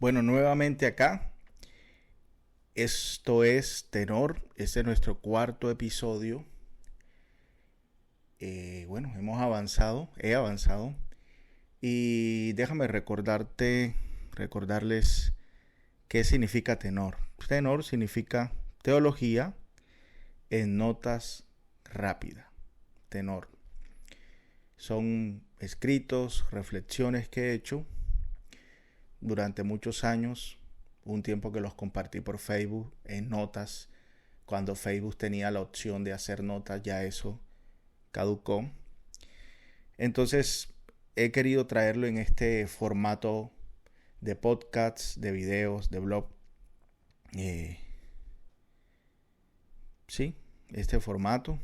Bueno, nuevamente acá. Esto es Tenor. Este es nuestro cuarto episodio. Bueno, hemos avanzado. He avanzado. Y déjame recordarles qué significa tenor. Tenor significa teología en notas rápidas. Tenor. Son escritos, reflexiones que he hecho durante muchos años. Un tiempo que los compartí por Facebook en notas. Cuando Facebook tenía la opción de hacer notas, ya eso caducó. Entonces he querido traerlo en este formato de podcasts, de videos, de blog. Sí, este formato.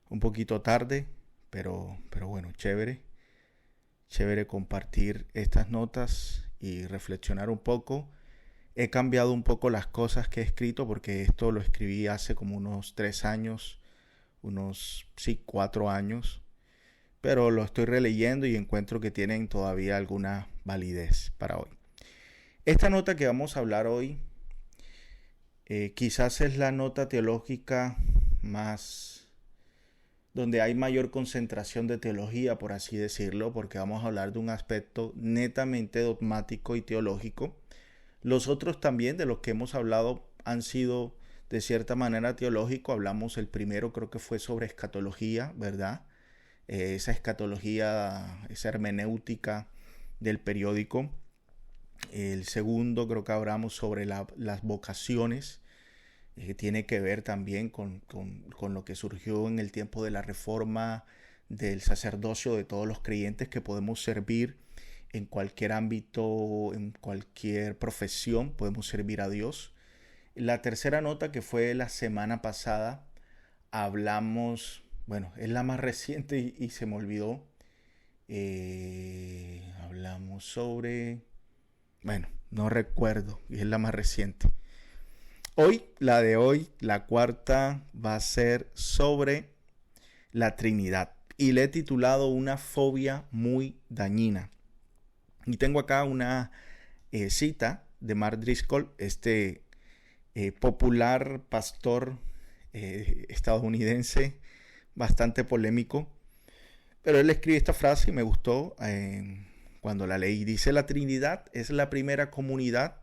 Un poquito tarde, pero bueno, chévere. Chévere compartir estas notas y reflexionar un poco. He cambiado un poco las cosas que he escrito porque esto lo escribí hace como unos 3 años, 4 años. Pero lo estoy releyendo y encuentro que tienen todavía alguna validez para hoy. Esta nota que vamos a hablar hoy quizás es la nota teológica más donde hay mayor concentración de teología, por así decirlo, porque vamos a hablar de un aspecto netamente dogmático y teológico. Los otros también de los que hemos hablado han sido de cierta manera teológico. Hablamos el primero, creo que fue sobre escatología, ¿verdad? Esa escatología, esa hermenéutica del periódico. El segundo creo que hablamos sobre las vocaciones, que tiene que ver también con lo que surgió en el tiempo de la Reforma, del sacerdocio de todos los creyentes, que podemos servir en cualquier ámbito, en cualquier profesión, podemos servir a Dios. La tercera nota, que fue la semana pasada, hablamos, bueno, es la más reciente y se me olvidó. Hablamos sobre, bueno, no recuerdo, y es la más reciente. La de hoy, la cuarta, va a ser sobre la Trinidad. Y le he titulado Una fobia muy dañina. Y tengo acá una cita de Mark Driscoll, este popular pastor estadounidense, bastante polémico. Pero él escribe esta frase y me gustó cuando la leí. Dice: la Trinidad es la primera comunidad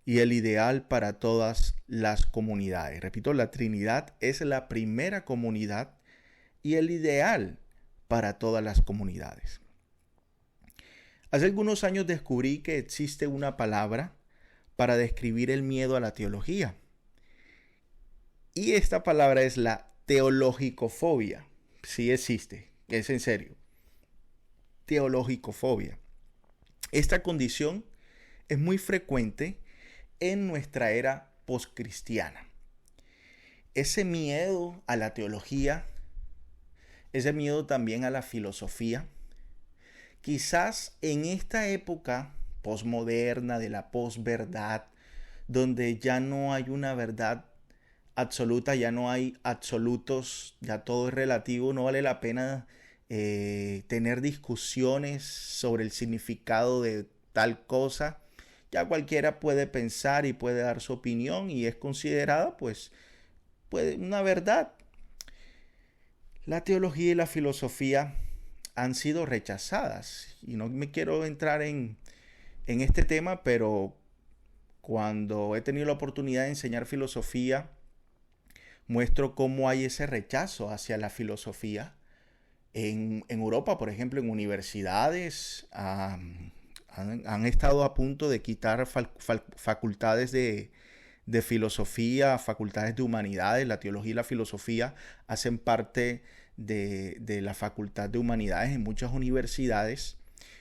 y el ideal para todas las comunidades. Repito, la Trinidad es la primera comunidad y el ideal para todas las comunidades. Hace algunos años descubrí que existe una palabra para describir el miedo a la teología. Y esta palabra es la teologicofobia. Sí existe, es en serio. Teologicofobia. Esta condición es muy frecuente en nuestra era postcristiana. Ese miedo a la teología, ese miedo también a la filosofía, quizás en esta época posmoderna de la posverdad, donde ya no hay una verdad absoluta, ya no hay absolutos, ya todo es relativo, no vale la pena tener discusiones sobre el significado de tal cosa. Ya cualquiera puede pensar y puede dar su opinión y es considerada pues una verdad. La teología y la filosofía han sido rechazadas y no me quiero entrar en este tema, pero cuando he tenido la oportunidad de enseñar filosofía, muestro cómo hay ese rechazo hacia la filosofía. En Europa, por ejemplo, en universidades han estado a punto de quitar facultades de filosofía, facultades de humanidades. La teología y la filosofía hacen parte de la facultad de humanidades en muchas universidades,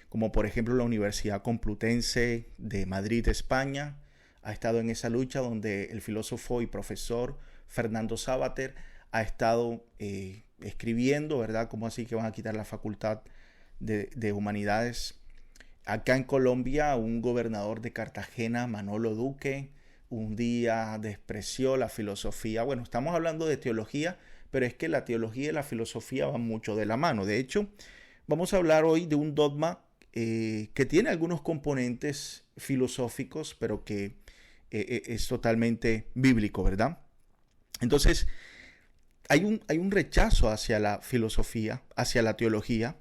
como por ejemplo la Universidad Complutense de Madrid, España. Ha estado en esa lucha donde el filósofo y profesor Fernando Savater ha estado escribiendo, ¿verdad? ¿Cómo así que van a quitar la facultad de humanidades? Acá en Colombia, un gobernador de Cartagena, Manolo Duque, un día despreció la filosofía. Bueno, estamos hablando de teología, pero es que la teología y la filosofía van mucho de la mano. De hecho, vamos a hablar hoy de un dogma que tiene algunos componentes filosóficos, pero que es totalmente bíblico, ¿verdad? Entonces, hay un rechazo hacia la filosofía, hacia la teología,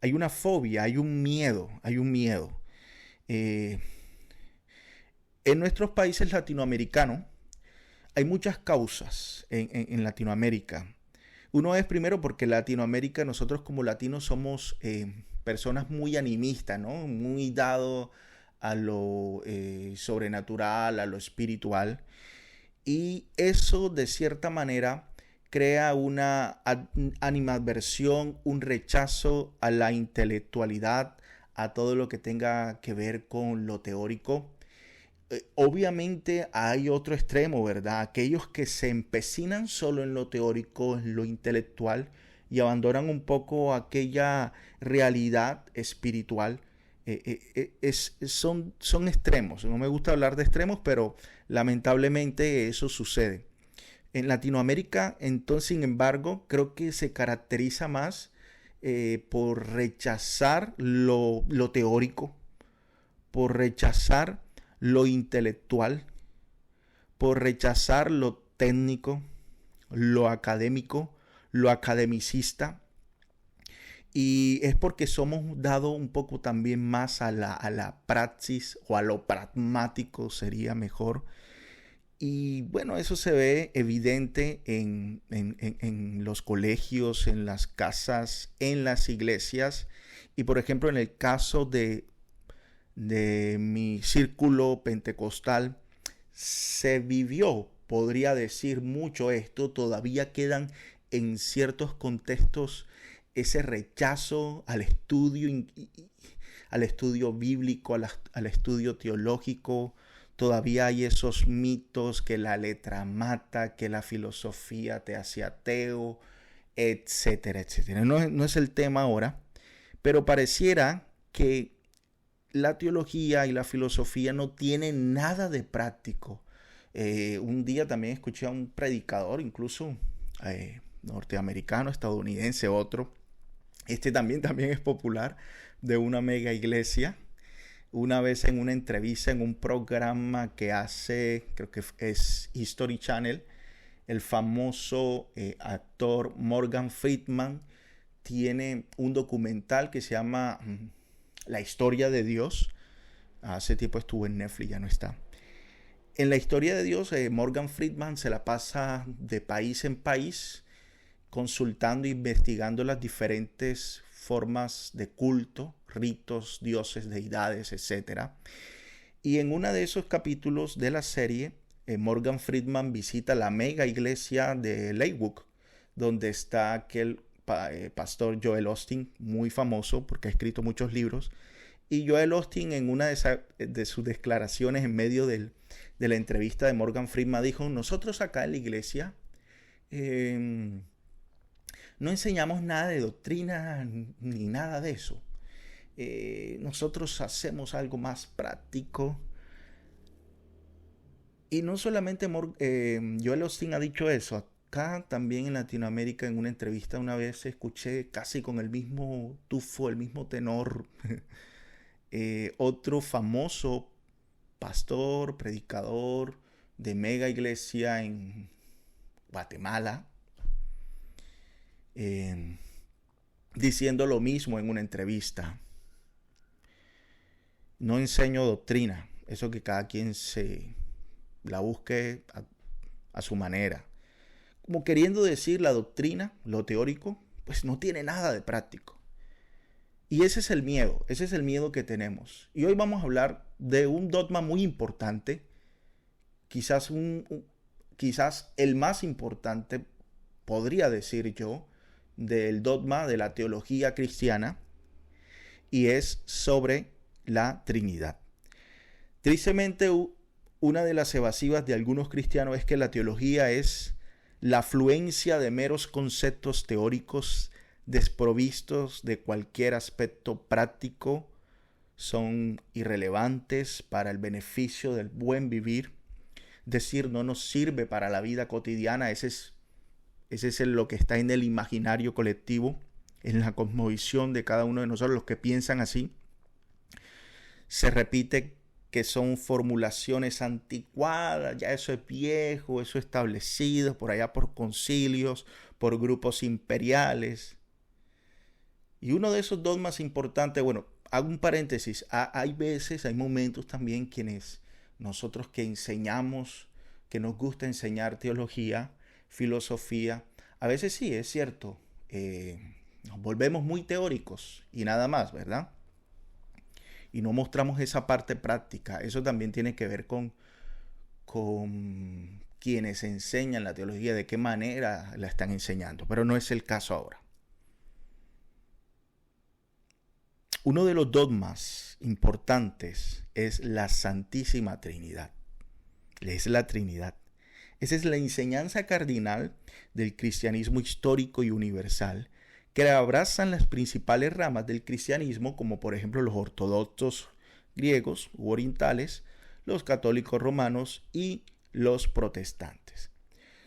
hay una fobia, hay un miedo, hay un miedo. Eh, en nuestros países latinoamericanos hay muchas causas en Latinoamérica. Uno es primero porque Latinoamérica, nosotros como latinos somos personas muy animistas, ¿no? Muy dados a lo sobrenatural, a lo espiritual. Y eso de cierta manera crea una animadversión, un rechazo a la intelectualidad, a todo lo que tenga que ver con lo teórico. Obviamente hay otro extremo, ¿verdad? Aquellos que se empecinan solo en lo teórico, en lo intelectual y abandonan un poco aquella realidad espiritual. Son extremos. No me gusta hablar de extremos, pero lamentablemente eso sucede. En Latinoamérica, entonces, sin embargo, creo que se caracteriza más por rechazar lo teórico, por rechazar lo intelectual, por rechazar lo técnico, lo académico, lo academicista. Y es porque somos dados un poco también más a la praxis o a lo pragmático sería mejor. Y bueno, eso se ve evidente en los colegios, en las casas, en las iglesias. Y por ejemplo, en el caso de mi círculo pentecostal, se vivió, podría decir mucho esto, todavía quedan en ciertos contextos ese rechazo al estudio bíblico, al estudio teológico. Todavía hay esos mitos que la letra mata, que la filosofía te hace ateo, etcétera, etcétera. No es el tema ahora, pero pareciera que la teología y la filosofía no tienen nada de práctico. Un día también escuché a un predicador, incluso norteamericano, estadounidense, otro. Este también es popular, de una mega iglesia. Una vez en una entrevista, en un programa que hace, creo que es History Channel, el famoso actor Morgan Freeman tiene un documental que se llama La historia de Dios. Hace tiempo estuvo en Netflix, ya no está. En la historia de Dios, Morgan Freeman se la pasa de país en país consultando e investigando las diferentes formas de culto, ritos, dioses, deidades, etc. Y en uno de esos capítulos de la serie, Morgan Freeman visita la mega iglesia de Lakewood, donde está aquel pastor Joel Osteen, muy famoso porque ha escrito muchos libros. Y Joel Osteen, en una de sus declaraciones en medio de la entrevista de Morgan Freeman, dijo: nosotros acá en la iglesia no enseñamos nada de doctrina ni nada de eso. Nosotros hacemos algo más práctico. Y no solamente Joel Osteen ha dicho eso. Acá también en Latinoamérica, en una entrevista una vez escuché casi con el mismo tufo, el mismo tenor, otro famoso pastor, predicador de mega iglesia en Guatemala, diciendo lo mismo en una entrevista. No enseño doctrina, eso que cada quien se la busque a su manera. Como queriendo decir, la doctrina, lo teórico, pues no tiene nada de práctico. Y ese es el miedo que tenemos. Y hoy vamos a hablar de un dogma muy importante, quizás el más importante, podría decir yo, del dogma de la teología cristiana, y es sobre la Trinidad. Tristemente, una de las evasivas de algunos cristianos es que la teología es la afluencia de meros conceptos teóricos desprovistos de cualquier aspecto práctico, son irrelevantes para el beneficio del buen vivir, es decir, no nos sirve para la vida cotidiana. Ese es lo que está en el imaginario colectivo, en la cosmovisión de cada uno de nosotros, los que piensan así. se repite que son formulaciones anticuadas, ya eso es viejo, eso establecido por allá por concilios, por grupos imperiales. Y uno de esos dogmas importantes, bueno, hago un paréntesis, hay veces, hay momentos también quienes nosotros que enseñamos, que nos gusta enseñar teología, filosofía, a veces sí, es cierto, nos volvemos muy teóricos y nada más, ¿verdad? Y no mostramos esa parte práctica. Eso también tiene que ver con quienes enseñan la teología, de qué manera la están enseñando, pero no es el caso ahora. Uno de los dogmas importantes es la Santísima Trinidad. Es la Trinidad. Esa es la enseñanza cardinal del cristianismo histórico y universal, que abrazan las principales ramas del cristianismo, como por ejemplo los ortodoxos griegos u orientales, los católicos romanos y los protestantes.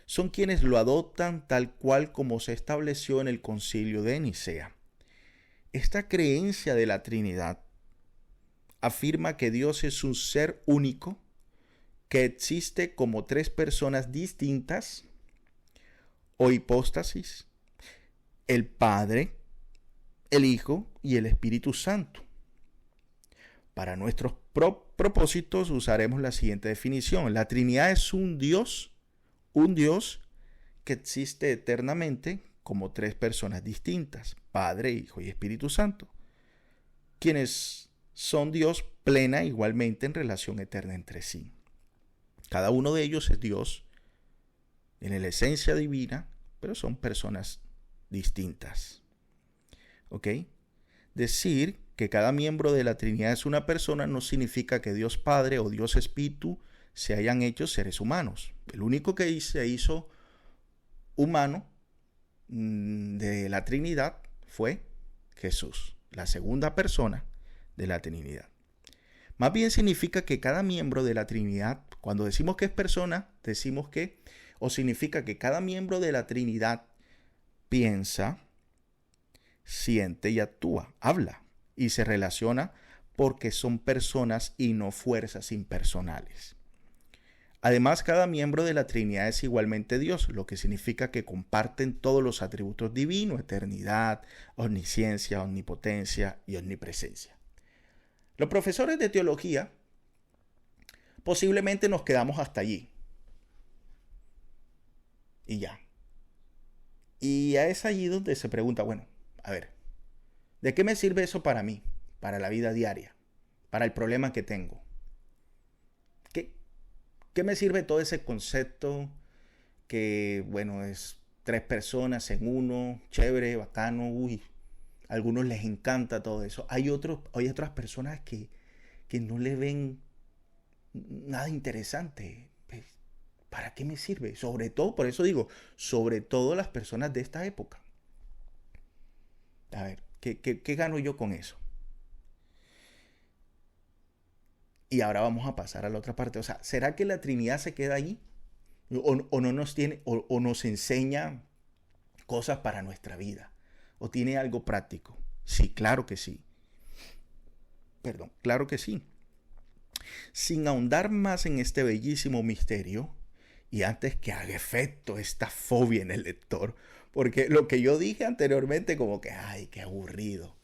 Son quienes lo adoptan tal cual como se estableció en el Concilio de Nicea. Esta creencia de la Trinidad afirma que Dios es un ser único que existe como tres personas distintas o hipóstasis: el Padre, el Hijo y el Espíritu Santo. Para nuestros propósitos usaremos la siguiente definición. La Trinidad es un Dios que existe eternamente como tres personas distintas: Padre, Hijo y Espíritu Santo, quienes son Dios plena igualmente en relación eterna entre sí. Cada uno de ellos es Dios en la esencia divina, pero son personas distintas. ¿Ok? Decir que cada miembro de la Trinidad es una persona no significa que Dios Padre o Dios Espíritu se hayan hecho seres humanos. El único que se hizo humano de la Trinidad fue Jesús, la segunda persona de la Trinidad. Más bien significa que cada miembro de la Trinidad, cuando decimos que es persona, decimos que, o significa que cada miembro de la Trinidad piensa, siente y actúa, habla y se relaciona porque son personas y no fuerzas impersonales. Además, cada miembro de la Trinidad es igualmente Dios, lo que significa que comparten todos los atributos divinos: eternidad, omnisciencia, omnipotencia y omnipresencia. Los profesores de teología posiblemente nos quedamos hasta allí. Y ya. Y es allí donde se pregunta, bueno, a ver, ¿de qué me sirve eso para mí? Para la vida diaria, para el problema que tengo. ¿Qué me sirve todo ese concepto que, bueno, es tres personas en uno, chévere, bacano, uy, a algunos les encanta todo eso. Hay otras personas que no le ven nada interesante. ¿Para qué me sirve? Sobre todo, por eso digo, sobre todo las personas de esta época. A ver, ¿qué gano yo con eso? Y ahora vamos a pasar a la otra parte. O sea, ¿será que la Trinidad se queda ahí? ¿O no nos tiene, o nos enseña cosas para nuestra vida? ¿O tiene algo práctico? Sí, claro que sí. Perdón, claro que sí. Sin ahondar más en este bellísimo misterio, y antes que haga efecto esta fobia en el lector, porque lo que yo dije anteriormente como que, ay, qué aburrido.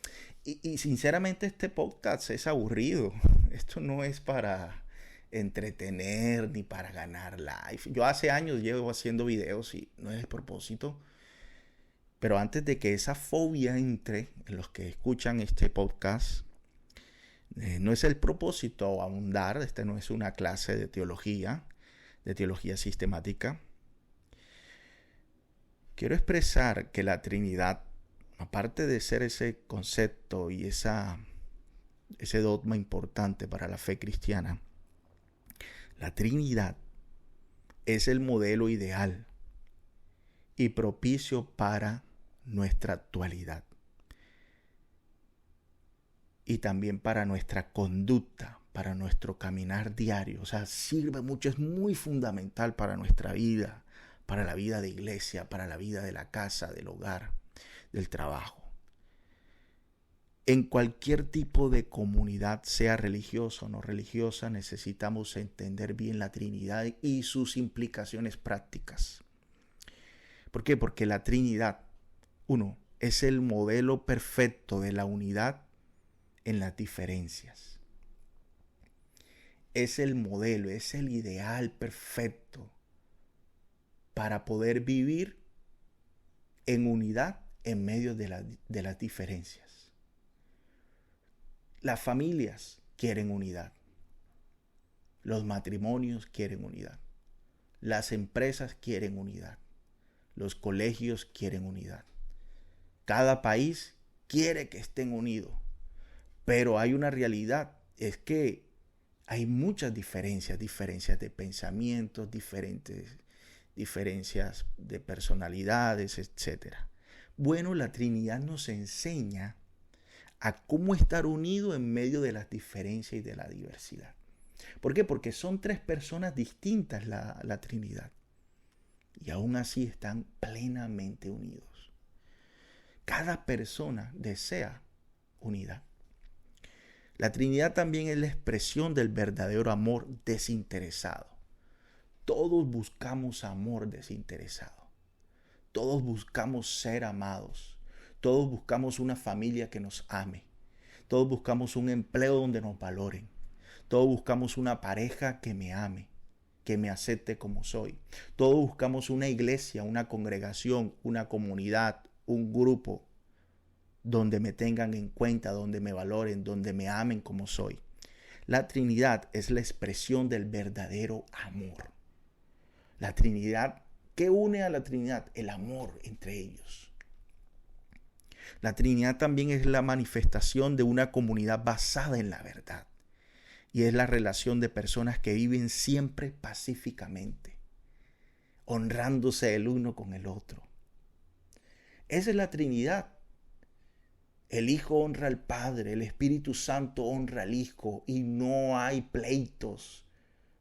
Y sinceramente este podcast es aburrido. Esto no es para entretener ni para ganar likes. Yo hace años llevo haciendo videos y no es el propósito. Pero antes de que esa fobia entre en los que escuchan este podcast, no es el propósito ahondar. Esta no es una clase de teología sistemática. Quiero expresar que la Trinidad, aparte de ser ese concepto y ese dogma importante para la fe cristiana, la Trinidad es el modelo ideal y propicio para nuestra actualidad y también para nuestra conducta, para nuestro caminar diario. O sea, sirve mucho, es muy fundamental para nuestra vida, para la vida de iglesia, para la vida de la casa, del hogar, del trabajo. En cualquier tipo de comunidad, sea religiosa o no religiosa, necesitamos entender bien la Trinidad y sus implicaciones prácticas. ¿Por qué? Porque la Trinidad, uno, es el modelo perfecto de la unidad en las diferencias. Es el modelo, es el ideal perfecto para poder vivir en unidad en medio de las diferencias. Las familias quieren unidad. Los matrimonios quieren unidad. Las empresas quieren unidad. Los colegios quieren unidad. Cada país quiere que estén unidos. Pero hay una realidad, es que hay muchas diferencias de pensamientos, diferencias de personalidades, etc. Bueno, la Trinidad nos enseña a cómo estar unido en medio de las diferencias y de la diversidad. ¿Por qué? Porque son tres personas distintas la Trinidad. Y aún así están plenamente unidos. Cada persona desea unidad. La Trinidad también es la expresión del verdadero amor desinteresado. Todos buscamos amor desinteresado. Todos buscamos ser amados. Todos buscamos una familia que nos ame. Todos buscamos un empleo donde nos valoren. Todos buscamos una pareja que me ame, que me acepte como soy. Todos buscamos una iglesia, una congregación, una comunidad, un grupo donde me tengan en cuenta, donde me valoren, donde me amen como soy. La Trinidad es la expresión del verdadero amor. La Trinidad, ¿qué une a la Trinidad? El amor entre ellos. La Trinidad también es la manifestación de una comunidad basada en la verdad. Y es la relación de personas que viven siempre pacíficamente, honrándose el uno con el otro. Esa es la Trinidad. El Hijo honra al Padre, el Espíritu Santo honra al Hijo y no hay pleitos,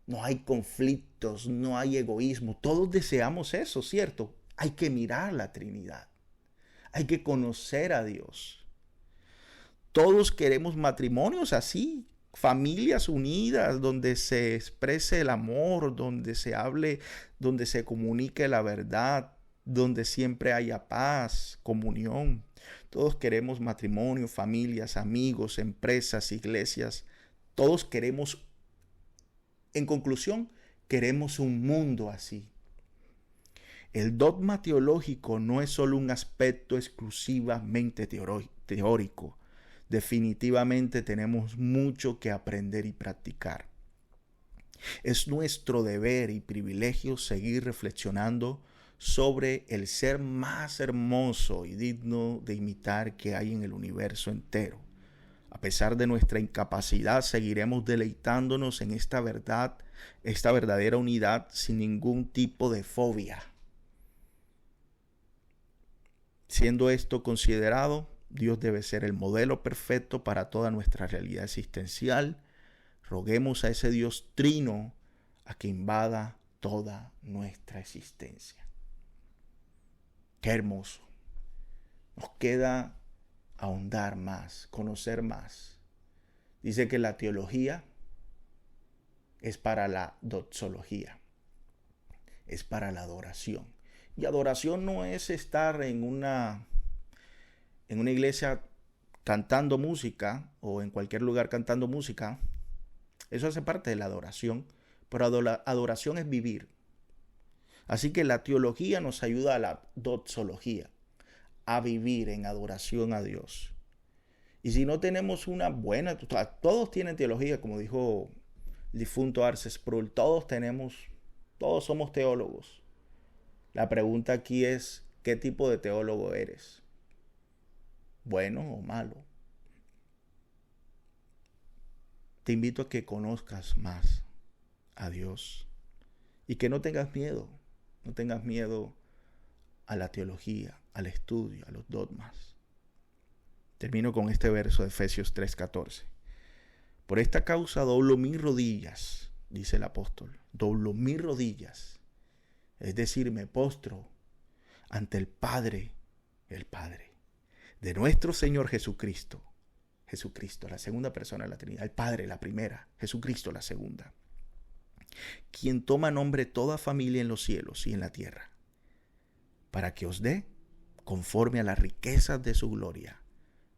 no hay conflictos, no hay egoísmo. Todos deseamos eso, ¿cierto? Hay que mirar la Trinidad. Hay que conocer a Dios. Todos queremos matrimonios así, familias unidas, donde se exprese el amor, donde se hable, donde se comunique la verdad, donde siempre haya paz, comunión. Todos queremos matrimonio, familias, amigos, empresas, iglesias. Todos queremos, en conclusión, queremos un mundo así. El dogma teológico no es solo un aspecto exclusivamente teórico. Definitivamente tenemos mucho que aprender y practicar. Es nuestro deber y privilegio seguir reflexionando sobre el ser más hermoso y digno de imitar que hay en el universo entero. A pesar de nuestra incapacidad, seguiremos deleitándonos en esta verdad, esta verdadera unidad sin ningún tipo de fobia. Siendo esto considerado, Dios debe ser el modelo perfecto para toda nuestra realidad existencial. Roguemos a ese Dios trino a que invada toda nuestra existencia. Qué hermoso. Nos queda ahondar más, conocer más. Dice que la teología es para la doxología, es para la adoración. Y adoración no es estar en una iglesia cantando música o en cualquier lugar cantando música. Eso hace parte de la adoración, pero adoración es vivir. Así que la teología nos ayuda a la doxología, a vivir en adoración a Dios. Y si no tenemos una buena, todos tienen teología, como dijo el difunto Arce Sproul, todos somos teólogos. La pregunta aquí es, ¿qué tipo de teólogo eres? ¿Bueno o malo? Te invito a que conozcas más a Dios y que no tengas miedo a la teología, al estudio, a los dogmas. Termino con este verso de Efesios 3:14. Por esta causa doblo mis rodillas, dice el apóstol, doblo mis rodillas, es decir, me postro ante el Padre de nuestro Señor Jesucristo, Jesucristo, la segunda persona de la Trinidad. El Padre, la primera. Jesucristo, la segunda. Quien toma nombre toda familia en los cielos y en la tierra, para que os dé, conforme a las riquezas de su gloria,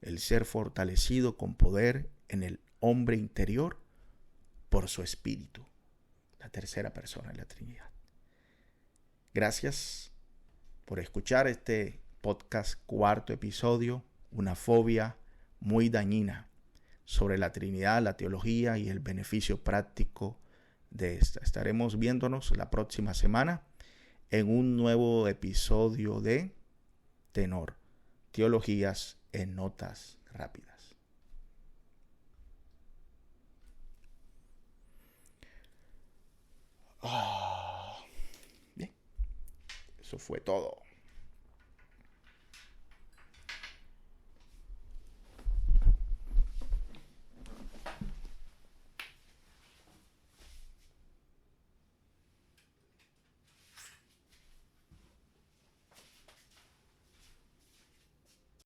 el ser fortalecido con poder en el hombre interior por su Espíritu. La tercera persona de la Trinidad. Gracias por escuchar este podcast, cuarto episodio, una fobia muy dañina sobre la Trinidad, la teología y el beneficio práctico de esta. Estaremos viéndonos la próxima semana en un nuevo episodio de Tenor, Teologías en Notas Rápidas. Bien, eso fue todo.